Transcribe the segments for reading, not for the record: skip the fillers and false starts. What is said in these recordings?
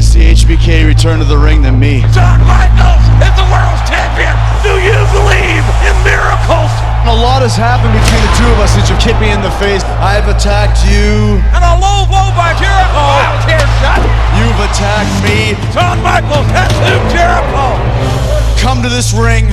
see HBK return to the ring than me. Shawn Michaels is the world's champion! Do you believe in miracles? A lot has happened between the two of us since you kicked me in the face. I've attacked you. And a low blow by Jericho! Wow, chair shot! You've attacked me. Shawn Michaels has him, Jericho! Come to this ring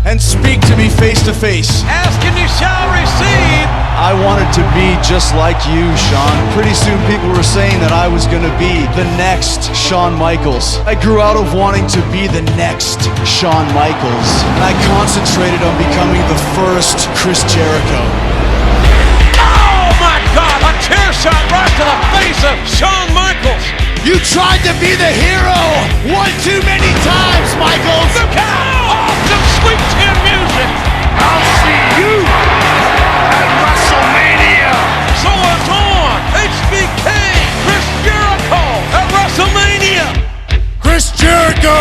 and speak to me face to face. Ask and you shall receive! I wanted to be just like you, Shawn. Pretty soon people were saying that I was gonna be the next Shawn Michaels. I grew out of wanting to be the next Shawn Michaels. And I concentrated on becoming the first Chris Jericho. Oh my God! A chair shot right to the face of Shawn Michaels! You tried to be the hero one too many times, Michaels! Look out! Awesome sweet chin music! I'll see you at WrestleMania! So it's on! HBK! Chris Jericho at WrestleMania! Chris Jericho,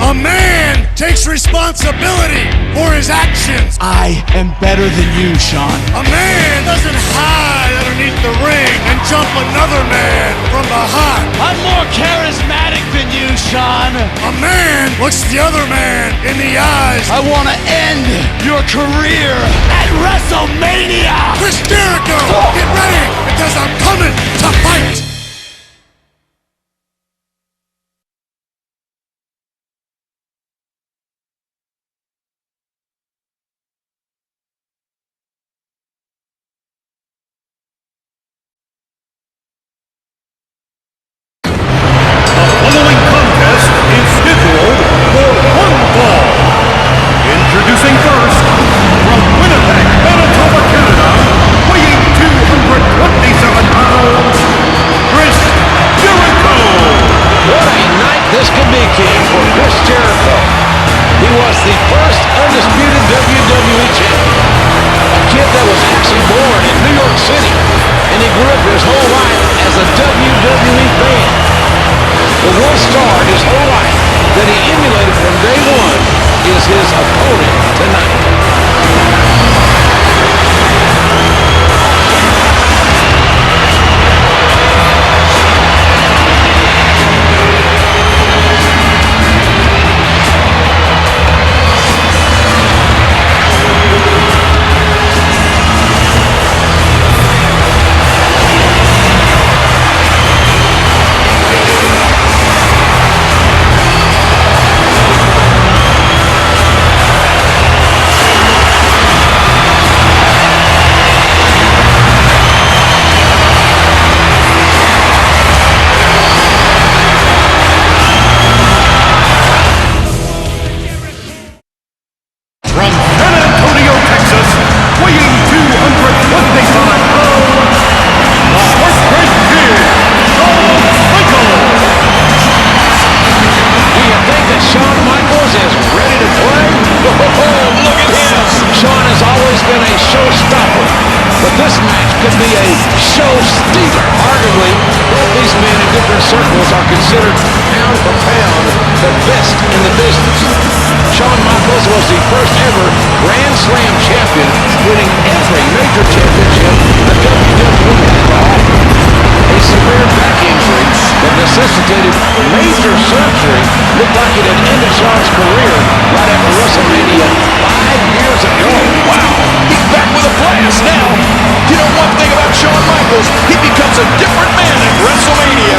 a man, takes responsibility for his actions. I am better than you, Shawn. A man doesn't hide underneath the ring and jump another man from behind. I'm more charismatic than you, Shawn. A man looks the other man in the eyes. I want to end your career at WrestleMania! Chris Jericho, get ready, because I'm coming to fight! Introducing first, from Winnipeg, Manitoba, Canada, weighing 227 pounds, Chris Jericho. What a night this could be, King, for Chris Jericho. He was the first undisputed WWE champion. A kid that was actually born in New York City, and he grew up his whole life as a WWE fan. The one star his whole life that he emulated from day one is his opponent tonight. Circles are considered pound for pound the best in the business. Shawn Michaels was the first ever Grand Slam champion, winning every major championship the WWE had to offer. A severe back injury that necessitated major surgery looked like it had ended Shawn's career right after WrestleMania 5 years ago. Wow, he's back with a blast now. You know one thing about Shawn Michaels, he becomes a different man at WrestleMania.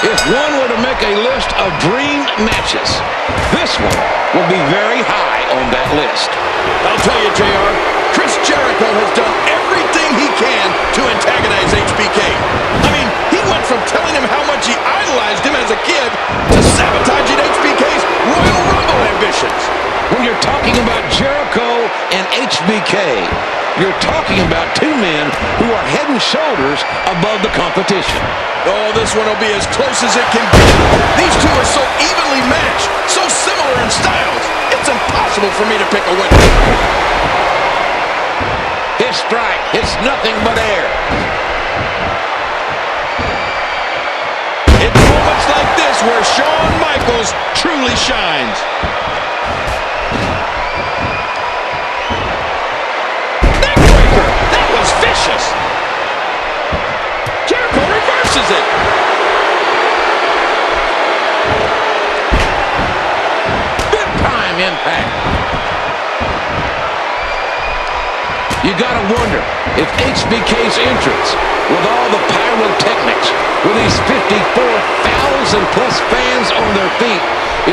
If one were to make a list of dream matches, this one will be very high on that list. I'll tell you, JR, Chris Jericho has done everything he can to antagonize HBK. I mean, he went from telling him how much he idolized him as HBK. You're talking about two men who are head and shoulders above the competition. Oh, this one will be as close as it can get. These two are so evenly matched, so similar in styles. It's impossible for me to pick a winner. His strike hits nothing but air. It's moments like this where Shawn Michaels truly shines. Neckbreaker! That was vicious! Jericho reverses it! Big time impact. You gotta wonder if HBK's entrance, with all the pyrotechnics, with these 54,000 plus fans on their feet,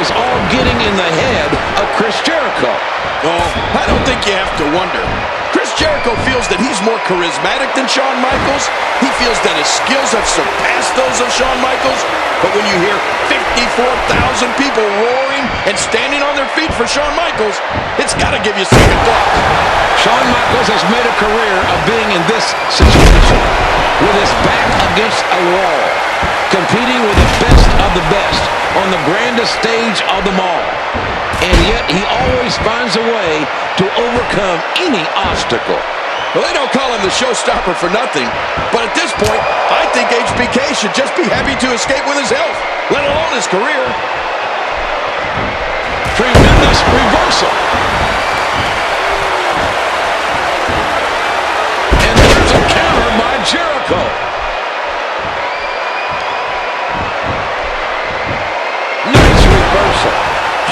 is all getting in the head of Chris Jericho. Oh, I don't think you have to wonder. Chris Jericho feels that he's more charismatic than Shawn Michaels. He feels that his skills have surpassed those of Shawn Michaels. But when you hear 54,000 people roaring and standing on their feet for Shawn Michaels, it's got to give you second thoughts. Shawn Michaels has made a career of being in this situation, with his back against a wall, competing with the best of the best on the grandest stage of them all. And yet he always finds a way to overcome any obstacle. Well, they don't call him the showstopper for nothing. But at this point, I think HBK should just be happy to escape with his health, let alone his career. Tremendous reversal. And there's a counter by Jericho. Nice reversal.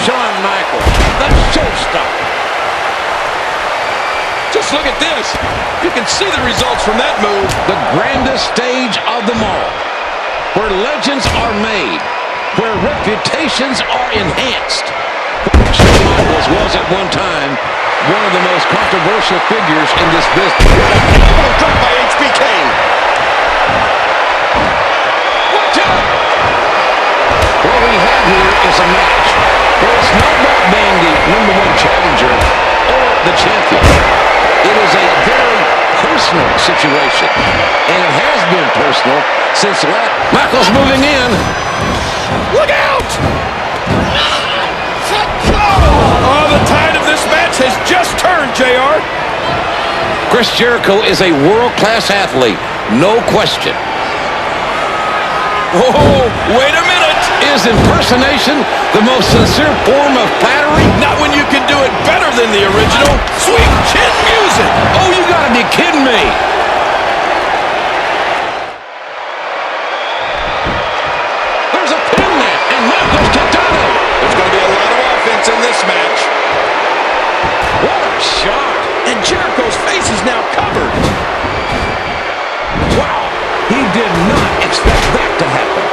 Shawn Michaels, the showstopper. Just look at this. You can see the results from that move. The grandest stage of them all, where legends are made, where reputations are enhanced. Shawn Michaels was at one time one of the most controversial figures in this business. Oh, dropped by HBK. Watch out! What we have here is a match where it's not about being the #1 challenger or the champion. It is a very personal situation, and it has been personal since last. Michaels moving in. Look out! Oh, the tide of this match has just turned, JR. Chris Jericho is a world-class athlete, no question. Oh, wait a minute. Is impersonation the most sincere form of flattery? Not when you can do it better than the original. Sweet chin music. Oh, you gotta be kidding me. There's a pin there, and Michaels kicked out of it. There's going to be a lot of offense in this match. What a shot. And Jericho's face is now covered. Wow, he did not expect that to happen.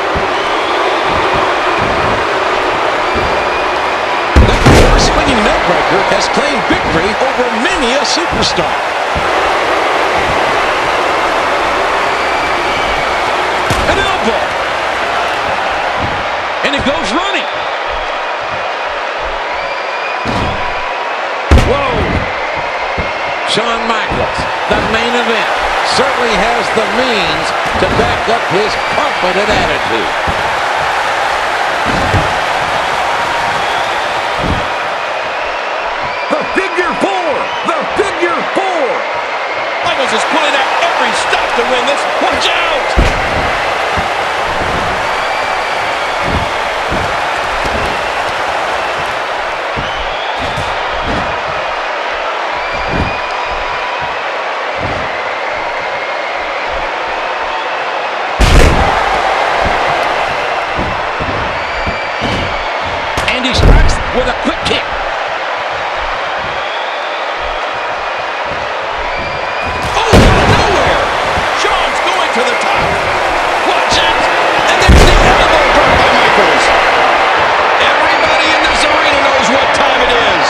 That swinging neckbreaker has claimed victory over many a superstar. An elbow. And it goes running. Whoa. Shawn Michaels, the main event, certainly has the means to back up his confident attitude. The figure four! The figure four! Michaels is pulling out every stop to win this. Watch out! And he strikes with a quick kick. To the top. Watch it. And there's the elbow drop by Michaels. Everybody in this arena knows what time it is.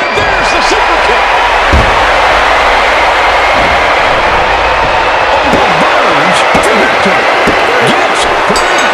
And there's the super kick. On the verge to victory. Gets 3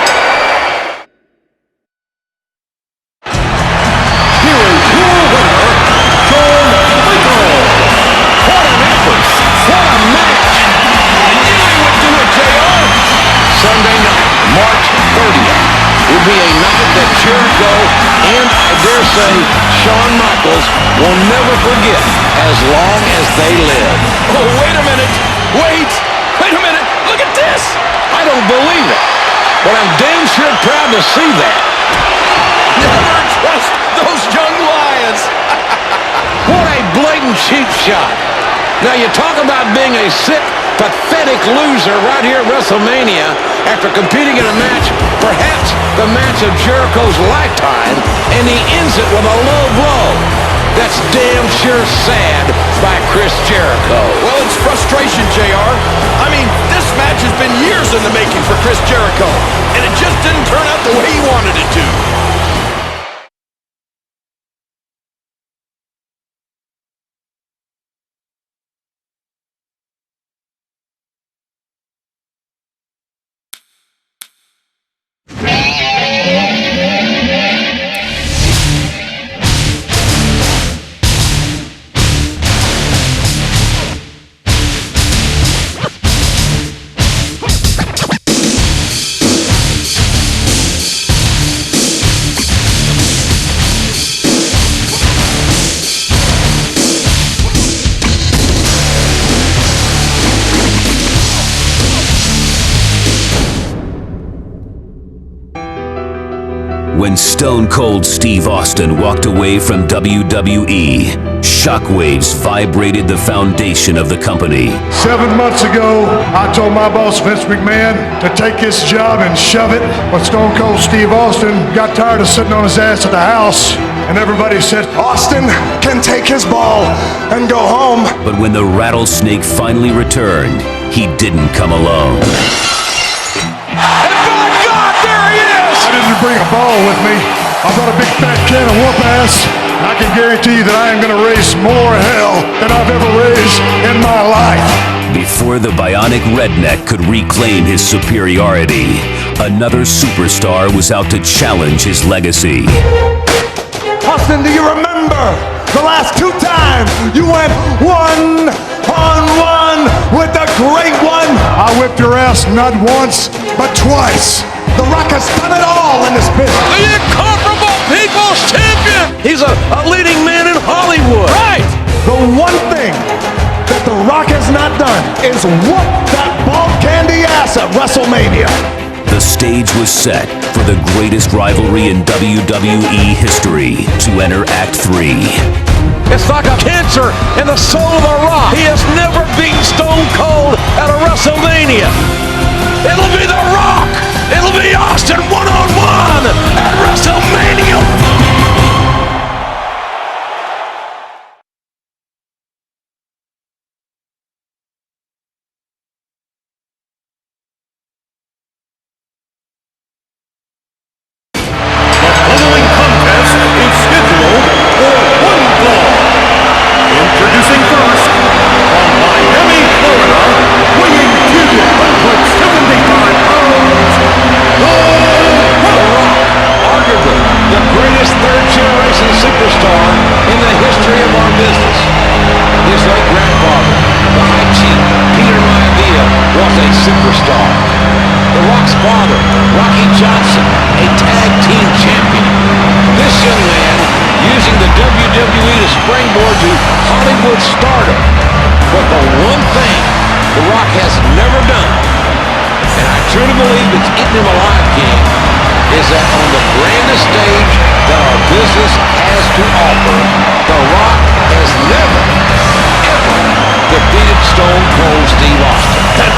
say Shawn Michaels will never forget as long as they live. Oh, wait a minute. Wait a minute. Look at this. I don't believe it, but I'm damn sure proud to see that. Never trust those young lions. What a blatant cheap shot. Now, you talk about being a sick, pathetic loser right here at WrestleMania after competing in a match, perhaps the match of Jericho's lifetime, and he ends it with a low blow. That's damn sure sad by Chris Jericho. Well, it's frustration, JR. I mean, this match has been years in the making for Chris Jericho, and it just didn't turn out the way he wanted it to. When Stone Cold Steve Austin walked away from WWE, shockwaves vibrated the foundation of the company. 7 months ago, I told my boss, Vince McMahon, to take this job and shove it. But Stone Cold Steve Austin got tired of sitting on his ass at the house, and everybody said, Austin can take his ball and go home. But when the rattlesnake finally returned, he didn't come alone. I didn't bring a ball with me. I brought a big fat can of whoop ass. I can guarantee you that I am going to raise more hell than I've ever raised in my life. Before the bionic redneck could reclaim his superiority, another superstar was out to challenge his legacy. Austin, do you remember the last 2 times you went one-on-one with the great one? I whipped your ass not once, but twice. The Rock has done it all in this business. The incomparable People's Champion! He's a leading man in Hollywood. Right! The one thing that The Rock has not done is whoop that ball candy ass at WrestleMania. The stage was set for the greatest rivalry in WWE history to enter Act 3. It's like a cancer in the soul of The Rock. He has never beaten Stone Cold at a WrestleMania. It'll be The Rock! It'll be Austin one-on-one at WrestleMania!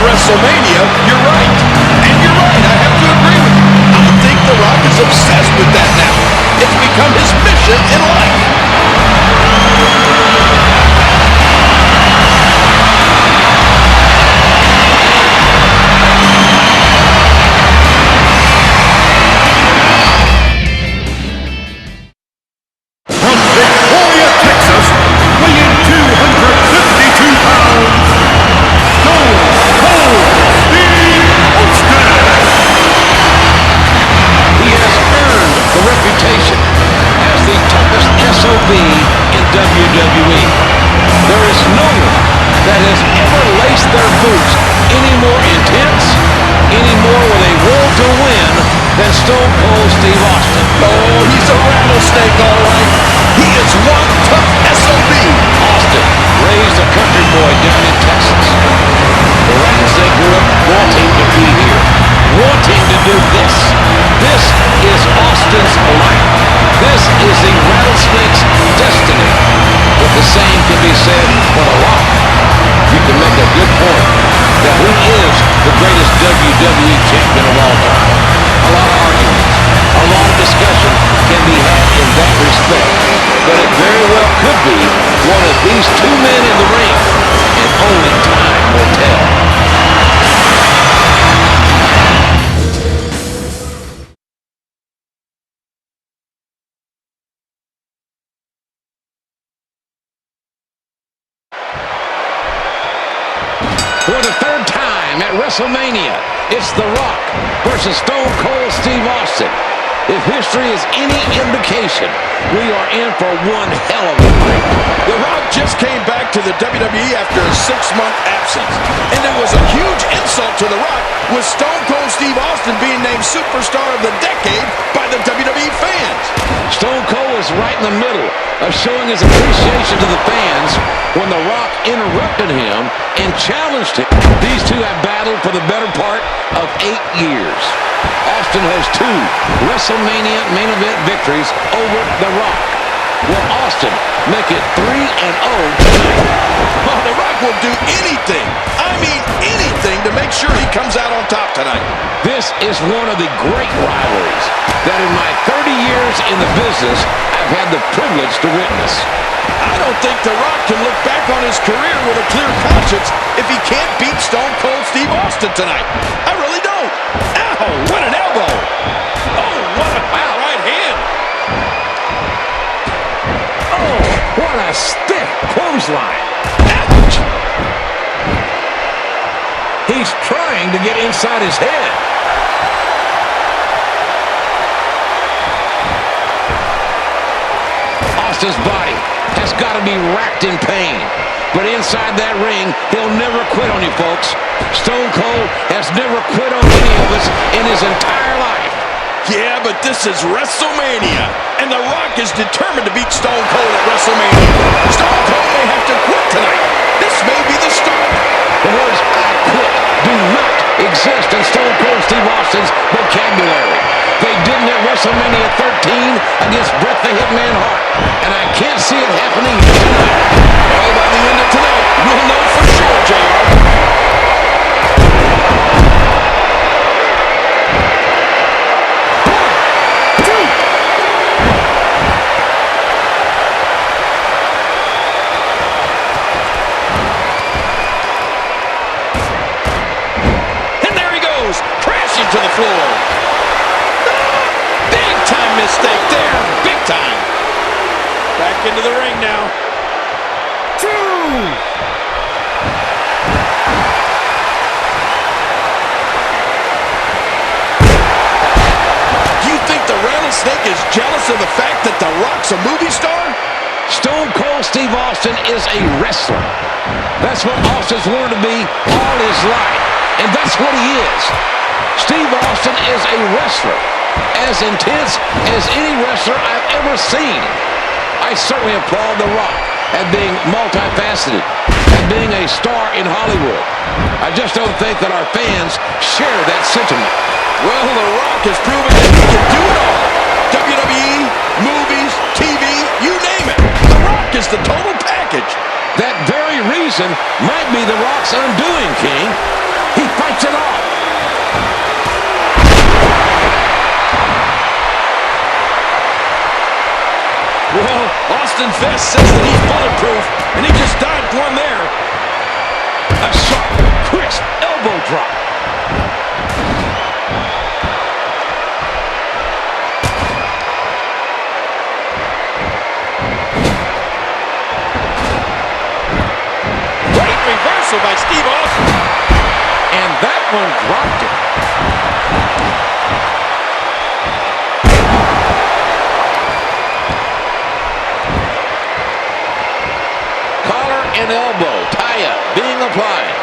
WrestleMania, you're right. And you're right, I have to agree with you. I think The Rock is obsessed with that now. It's become his mission in life. WWE. There is no one that has ever laced their boots any more intense, any more with a will to win than Stone Cold Steve Austin. Oh, he's a rattlesnake, all right. WrestleMania. It's The Rock versus Stone Cold Steve Austin. If history is any indication, we are in for one hell of a fight. The Rock just came back to the WWE after a 6-month absence. And it was a huge insult to The Rock with Stone Cold Steve Austin being named Superstar of the Decade by the WWE fans. Stone Cold is right in the middle of showing his appreciation to the fans when The Rock interrupted him and challenged him. These two have battled for the better part of 8 years. Austin has 2 WrestleMania main event victories over The Rock. Will Austin make it 3-0 tonight? Oh, The Rock will do anything, I mean anything, to make sure he comes out on top tonight. This is one of the great rivalries that in my 30 years in the business, I've had the privilege to witness. I don't think The Rock can look back on his career with a clear conscience if he can't beat Stone Cold Steve Austin tonight. I really don't. Ow, what an elbow. Oh, what a right hand. Oh, what a stiff clothesline. Ouch. He's trying to get inside his head. Austin's body has got to be racked in pain. But inside that ring, he'll never quit on you, folks. Stone Cold has never quit on any of us in his entire life. Yeah, but this is WrestleMania, and The Rock is determined to beat Stone Cold at WrestleMania. Stone Cold may have to quit tonight. This may be the start. The words "I quit" do not exist in Stone Cold Steve Austin's vocabulary. They didn't at WrestleMania 13 against Bret the Hitman Hart, and I can't see it happening tonight. Well, by the end of tonight, we'll know for sure, JR. To the floor. Big time mistake there. Big time. Back into the ring now. 2. Do you think the Rattlesnake is jealous of the fact that The Rock's a movie star? Stone Cold Steve Austin is a wrestler. That's what Austin's wanted to be all his life. And that's what he is. Steve Austin is a wrestler, as intense as any wrestler I've ever seen. I certainly applaud The Rock at being multifaceted, at being a star in Hollywood. I just don't think that our fans share that sentiment. Well, The Rock has proven that he can do it all. WWE, movies, TV, you name it. The Rock is the total package. That very reason might be The Rock's undoing, King. He fights it off. Well, Austin Fest says that he's bulletproof, and he just dodged one there. A sharp, crisp elbow drop. Great reversal by Steve Austin. And that one dropped him. An elbow tie-up being applied.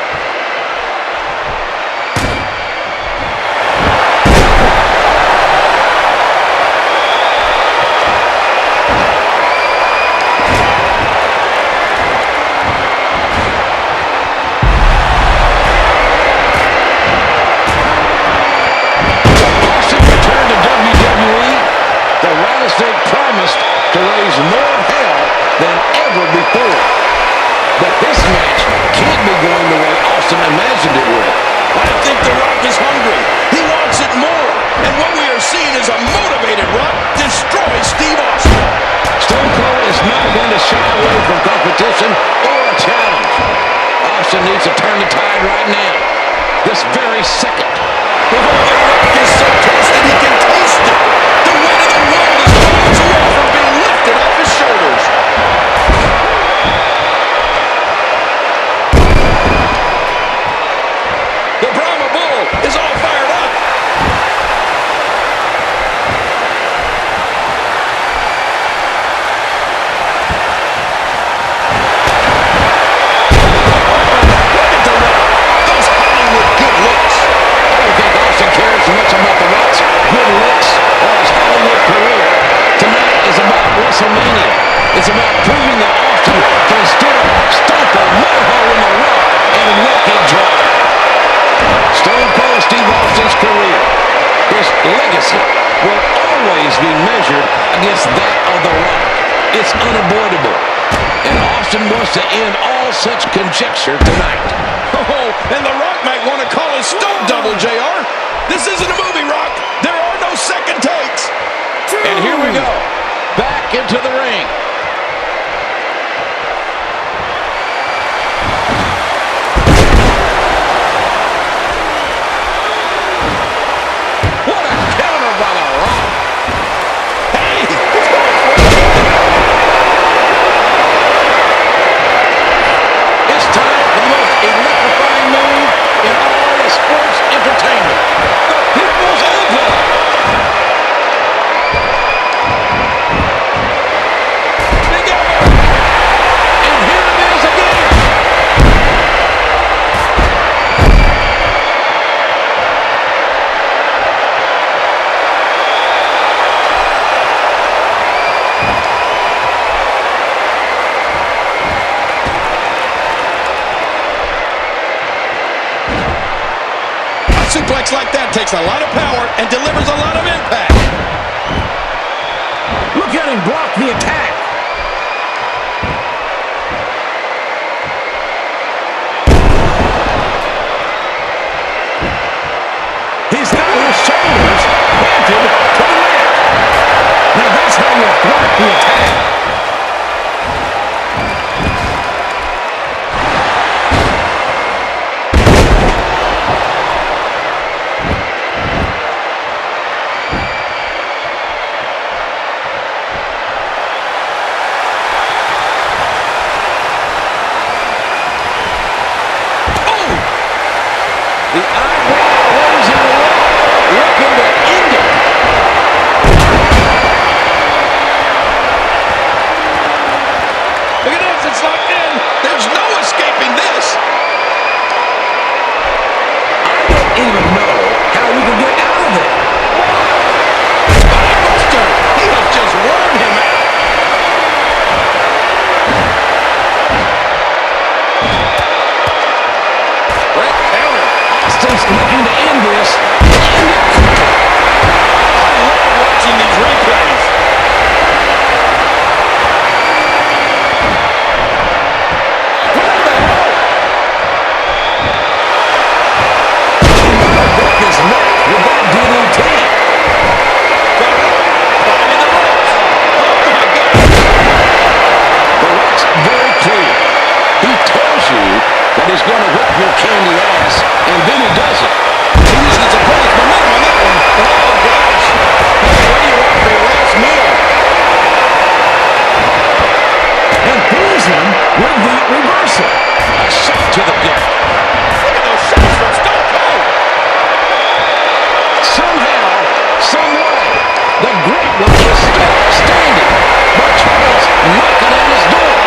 Austin returned to WWE. The Rattlesnake promised to raise more hell than ever before. But this match can't be going the way Austin imagined it would. I think The Rock is hungry. He wants it more. And what we are seeing is a motivated Rock destroy Steve Austin. Stone Cold is not going to shy away from competition or a challenge. Austin needs to turn the tide right now. This very second. The Rock is so close that he can taste it. The weight of the world is miles away from being lifted off his shoulders. The Brahma legacy will always be measured against that of The Rock. It's unavoidable. And Austin wants to end all such conjecture tonight. Oh, and The Rock might want to call his stunt double, JR. This isn't a movie, Rock. There are no second takes. And here we go. Back into the ring. What a counter by The Rock. Hey, he's going for it. It's time for the most electrifying move in all of sports entertainment. The People's Elbow. Big elbow. And here it is again. A suplex like that takes a lot of power and delivers a lot of impact. Look at him block the attack. He's got his shoulders planted to the mat. Now that's how you block the attack. The eyebrow raising the Rock, looking to end it. Look at this, it's locked in. There's no escaping this. I don't even know how we can get out of it. Buster, he has just wormed him out. Great counter. Austin's looking to end this. I love watching these replays. Broke his neck with that DDT. Climbing the ropes. Oh my God. The Rock's very clear. He tells you that he's going to whip your candy ass, and then he does it. He uses his opponent's momentum on that one. Oh gosh. He's ready to offer a last meal. And throws him with the reversal. A shot to the gut. Look at those shots from Stone Cold. Somehow, some way, the Great One is still standing, but Trouble's knocking at his door.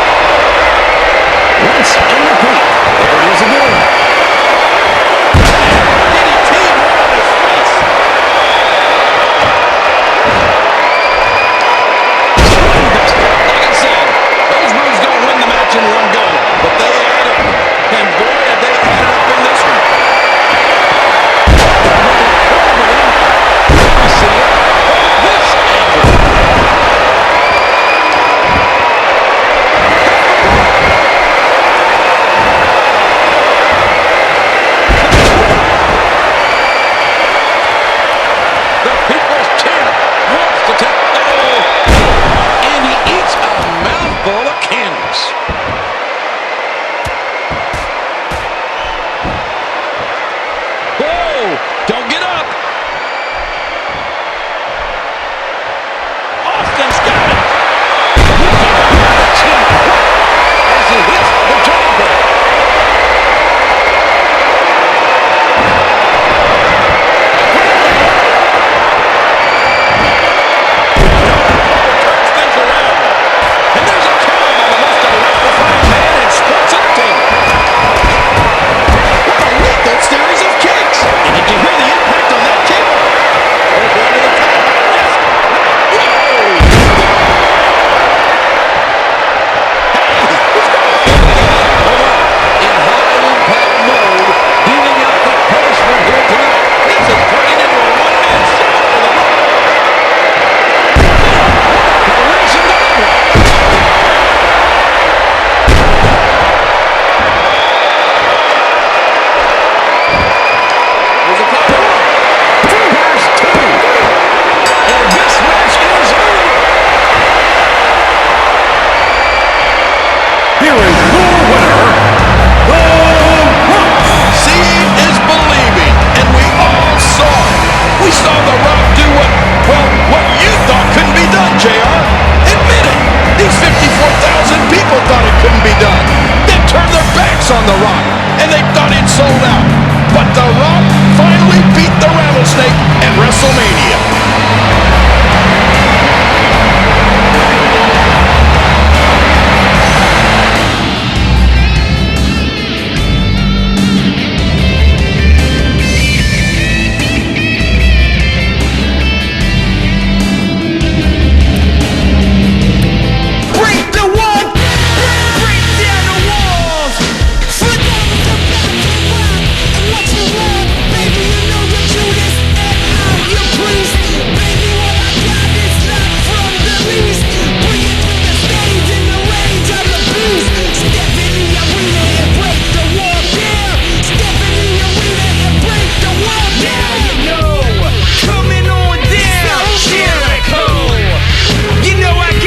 Once and repeat. There it is again. DDT right on his face. Like I said, those moves don't win the match in one go, but they add up. And boy, have they added up in this one. You see it from this angle. people thought it couldn't be done. They turned their backs on The Rock, and they thought it sold out. But The Rock finally beat the Rattlesnake at WrestleMania.